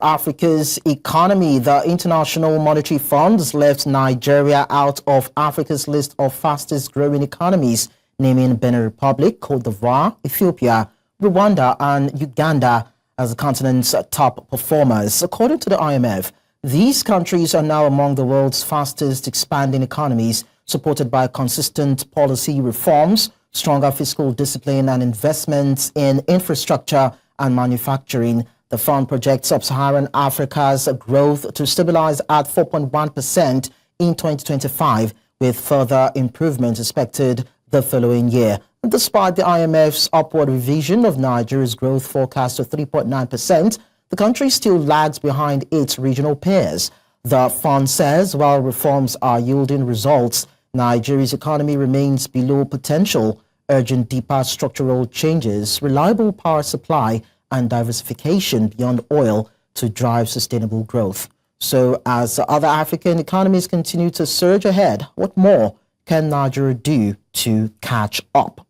Africa's economy. The International Monetary Fund has left Nigeria out of Africa's list of fastest growing economies, naming Benin Republic, Côte d'Ivoire, Ethiopia, Rwanda, and Uganda as the continent's top performers. According to the IMF, these countries are now among the world's fastest expanding economies, supported by consistent policy reforms, stronger fiscal discipline, and investments in infrastructure and manufacturing. The fund projects Sub-Saharan Africa's growth to stabilize at 4.1% in 2025, with further improvements expected the following year. Despite the IMF's upward revision of Nigeria's growth forecast to 3.9%, the country still lags behind its regional peers. The fund says while reforms are yielding results, Nigeria's economy remains below potential, urging deeper structural changes, reliable power supply, and diversification beyond oil to drive sustainable growth. So as other African economies continue to surge ahead, what more can Nigeria do to catch up?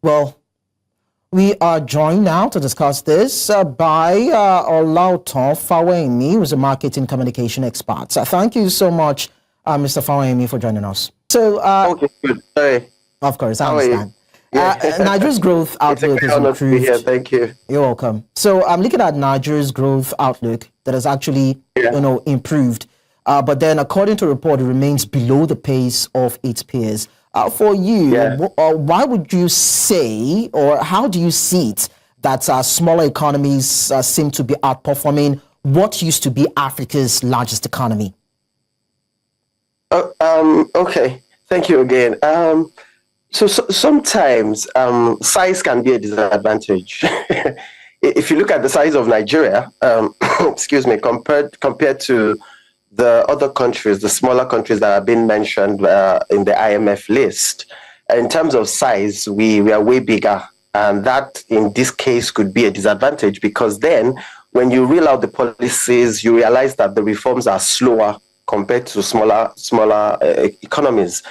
Well, we are joined now to discuss this by Olaotan Fawehinmi, who is a marketing communication expert. Thank you so much, Mr. Fawehinmi, for joining us. So, okay, good. Sorry. Of course, I understand. Nigeria's growth outlook is improved. Here. Thank you. You're welcome. So I'm looking at Nigeria's growth outlook that has actually, improved. But then, according to a report, it remains below the pace of its peers. For you, why would you say, or how do you see it, that smaller economies seem to be outperforming what used to be Africa's largest economy? Okay. Thank you again. So sometimes size can be a disadvantage. If you look at the size of Nigeria, excuse me, compared to the other countries, the smaller countries that have been mentioned in the IMF list, in terms of size, we are way bigger. And that, in this case, could be a disadvantage because then when you reel out the policies, you realize that the reforms are slower compared to smaller economies.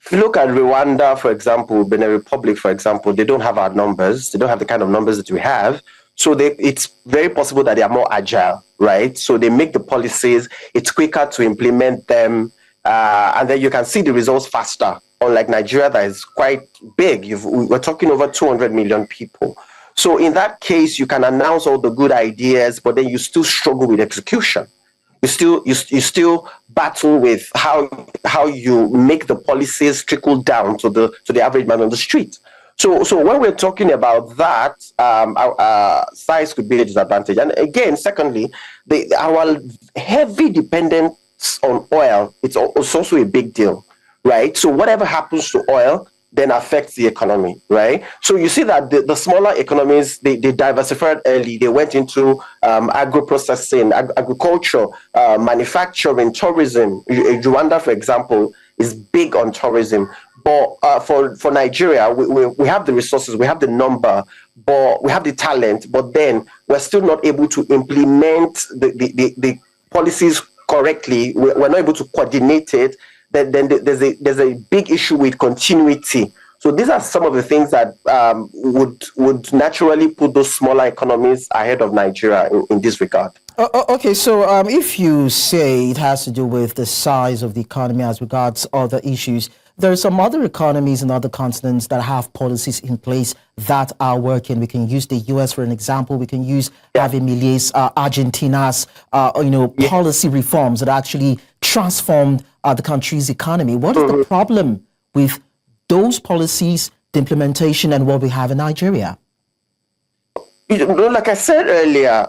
If you look at Rwanda, for example, Benin Republic, for example, they don't have our numbers. They don't have the kind of numbers that we have. So it's very possible that they are more agile, right? So they make the policies, it's quicker to implement them, and then you can see the results faster. Unlike Nigeria, that is quite big. We're talking over 200 million people. So in that case, you can announce all the good ideas, but then you still struggle with execution. You still battle with how you make the policies trickle down to the average man on the street. So when we're talking about that, size could be a disadvantage. And again, secondly, our heavy dependence on oil, it's also a big deal, right? So whatever happens to oil then affects the economy, right? So you see that the smaller economies, they diversified early. They went into agro-processing, agriculture, manufacturing, tourism. Rwanda, for example, is big on tourism. But for Nigeria, we have the resources, we have the number, but we have the talent, but then we're still not able to implement the policies correctly. We're not able to coordinate it. Then there's a big issue with continuity. So these are some of the things that would naturally put those smaller economies ahead of Nigeria in this regard. Okay, so if you say it has to do with the size of the economy as regards other issues, there are some other economies in other continents that have policies in place that are working. We can use the US for an example. We can use Javier Milei's Argentina's policy reforms that actually transformed the country's economy. What is the problem with those policies, the implementation, and what we have in Nigeria? Like I said earlier,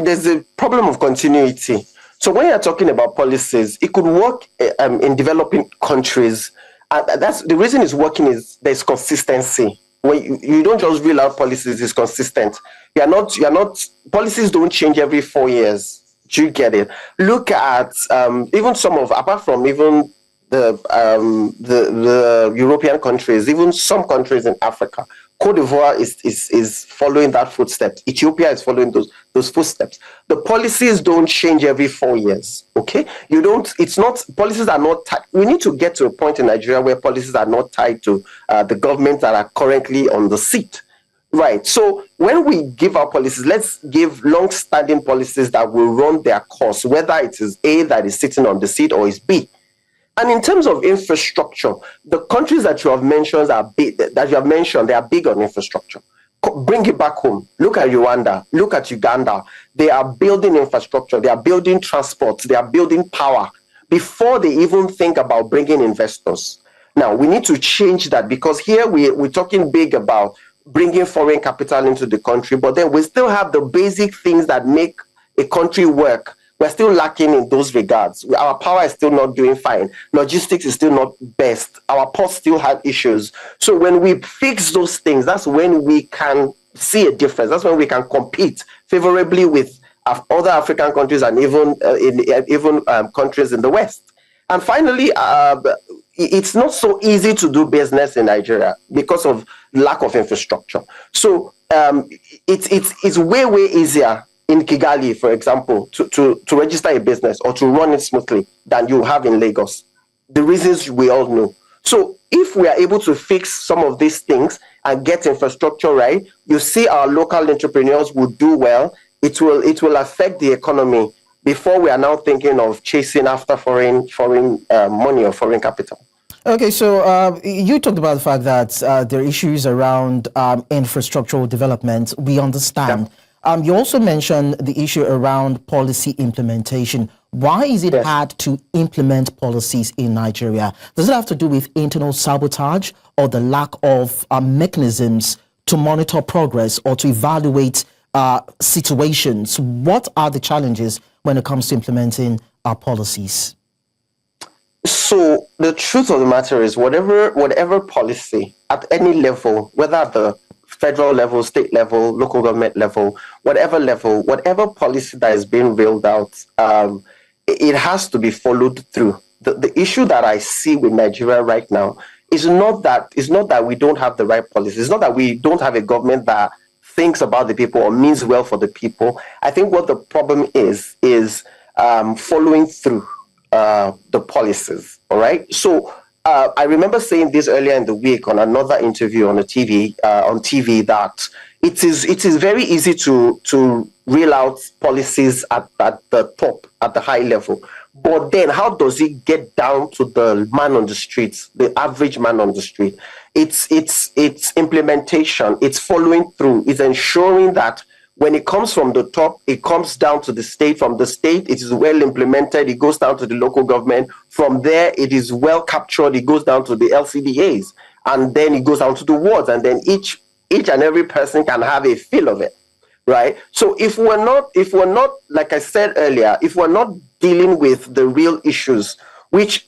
there's a problem of continuity. So when you're talking about policies, it could work in developing countries. That's the reason it's working is there's consistency. When you don't just reel out policies, it's consistent. You're not policies don't change every 4 years. Do you get it? Look at even apart from even the European countries, even some countries in Africa. Côte d'Ivoire is following that footsteps. Ethiopia is following those footsteps. The policies don't change every 4 years. Okay, policies are not tied. We need to get to a point in Nigeria where policies are not tied to the government that are currently on the seat. Right. So when we give our policies, let's give long-standing policies that will run their course, whether it is A that is sitting on the seat or is B. And in terms of infrastructure, the countries that you have mentioned are big. They are big on infrastructure. Bring it back home. Look at Rwanda. Look at Uganda. They are building infrastructure. They are building transport. They are building power before they even think about bringing investors. Now, we need to change that, because here we're talking big about bringing foreign capital into the country, but then we still have the basic things that make a country work. We're still lacking in those regards. Our power is still not doing fine. Logistics is still not best. Our ports still have issues. So when we fix those things, that's when we can see a difference. That's when we can compete favorably with other African countries and even countries in the West. And finally, it's not so easy to do business in Nigeria because of lack of infrastructure. So it's way easier in Kigali, for example, to register a business or to run it smoothly than you have in Lagos. The reasons we all know. So if we are able to fix some of these things and get infrastructure right, you see our local entrepreneurs will do well. It will affect the economy before we are now thinking of chasing after foreign money or foreign capital. Okay, so you talked about the fact that there are issues around infrastructural development. We understand. Yeah. You also mentioned the issue around policy implementation. Why is it hard to implement policies in Nigeria? Does it have to do with internal sabotage or the lack of mechanisms to monitor progress or to evaluate situations? What are the challenges when it comes to implementing our policies? So the truth of the matter is, whatever policy at any level, whether at the federal level, state level, local government level, whatever policy that is being rolled out, it has to be followed through. The issue that I see with Nigeria right now is not that we don't have the right policies. It's not that we don't have a government that thinks about the people or means well for the people. I think what the problem is following through the policies. All right. So I remember saying this earlier in the week on another interview on TV that it is very easy to reel out policies at the top, at the high level. But then how does it get down to the man on the streets, the average man on the street? It's implementation, it's following through, it's ensuring that when it comes from the top, it comes down to the state. From the state, it is well implemented. It goes down to the local government. From there, it is well captured. It goes down to the LCDAs. And then it goes down to the wards. And then each and every person can have a feel of it, right? So if we're not, like I said earlier, if we're not dealing with the real issues, which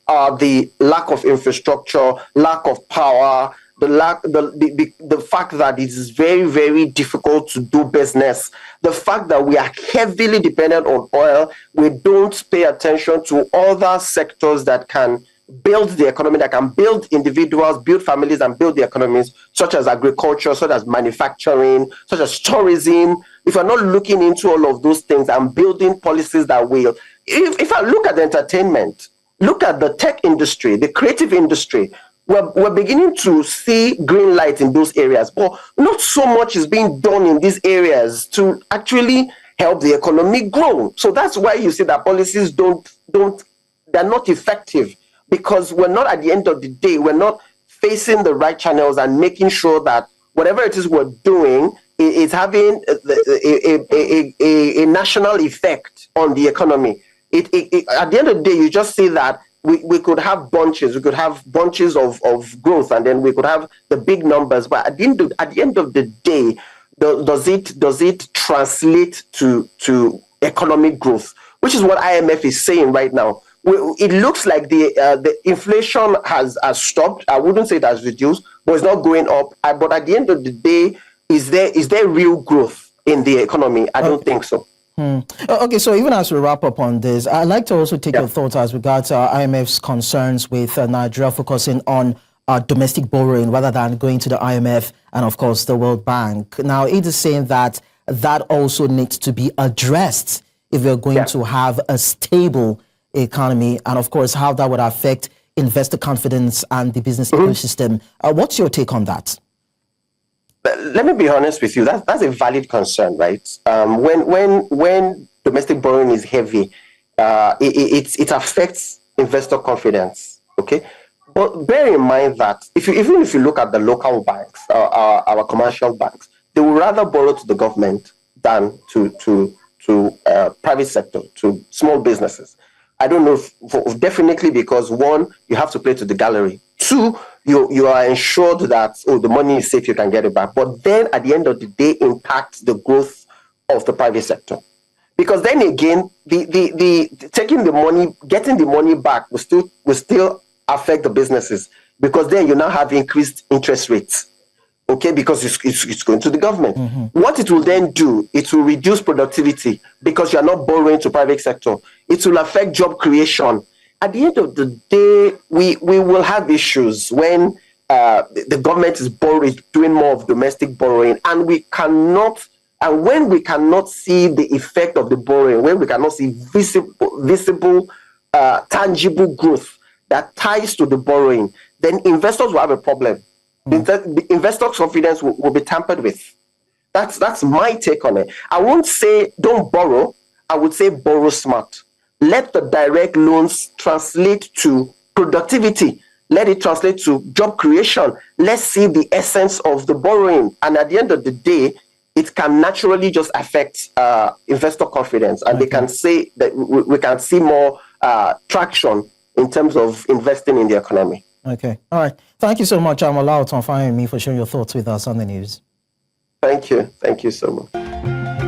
are the lack of infrastructure, lack of power, the fact that it is very, very difficult to do business, the fact that we are heavily dependent on oil, we don't pay attention to other sectors that can build the economy, that can build individuals, build families, and build the economies, such as agriculture, such as manufacturing, such as tourism. If we're not looking into all of those things and building policies that will, if I look at the entertainment, look at the tech industry, the creative industry, we're beginning to see green light in those areas, but not so much is being done in these areas to actually help the economy grow. So that's why you see that policies they're not effective, because we're not, at the end of the day, we're not facing the right channels and making sure that whatever it is we're doing is having a national effect on the economy. At the end of the day, you just see that we could have bunches. We could have bunches of growth, and then we could have the big numbers. But at the end of the day, does it translate to economic growth? Which is what IMF is saying right now. It looks like the inflation has stopped. I wouldn't say it has reduced, but it's not going up. But at the end of the day, is there real growth in the economy? I don't think so. Okay, so even as we wrap up on this, I'd like to also take your thoughts as regards IMF's concerns with Nigeria focusing on domestic borrowing rather than going to the IMF and, of course, the World Bank. Now, it is saying that also needs to be addressed if we're going to have a stable economy, and, of course, how that would affect investor confidence and the business ecosystem. What's your take on that? Let me be honest with you. That's a valid concern, right? When domestic borrowing is heavy, it affects investor confidence. Okay, but bear in mind that even if you look at the local banks, our commercial banks, they will rather borrow to the government than to private sector, to small businesses. I don't know if definitely because one, you have to play to the gallery. Two, you are ensured that the money is safe, you can get it back. But then at the end of the day, impacts the growth of the private sector. Because then again, the taking the money, getting the money back will still affect the businesses, because then you now have increased interest rates. Okay, because it's going to the government. Mm-hmm. What it will then do, it will reduce productivity because you're not borrowing to private sector. It will affect job creation. At the end of the day, we will have issues when the government is doing more of domestic borrowing, and when we cannot see the effect of the borrowing, when we cannot see visible, tangible growth that ties to the borrowing, then investors will have a problem. The investor confidence will be tampered with. That's my take on it. I won't say don't borrow. I would say borrow smart. Let the direct loans translate to productivity. Let it translate to job creation. Let's see the essence of the borrowing. And at the end of the day, it can naturally just affect investor confidence. And they can say that we can see more traction in terms of investing in the economy. Okay. All right. Thank you so much, Olaotan Fawehinmi, for sharing your thoughts with us on the news. Thank you. Thank you so much.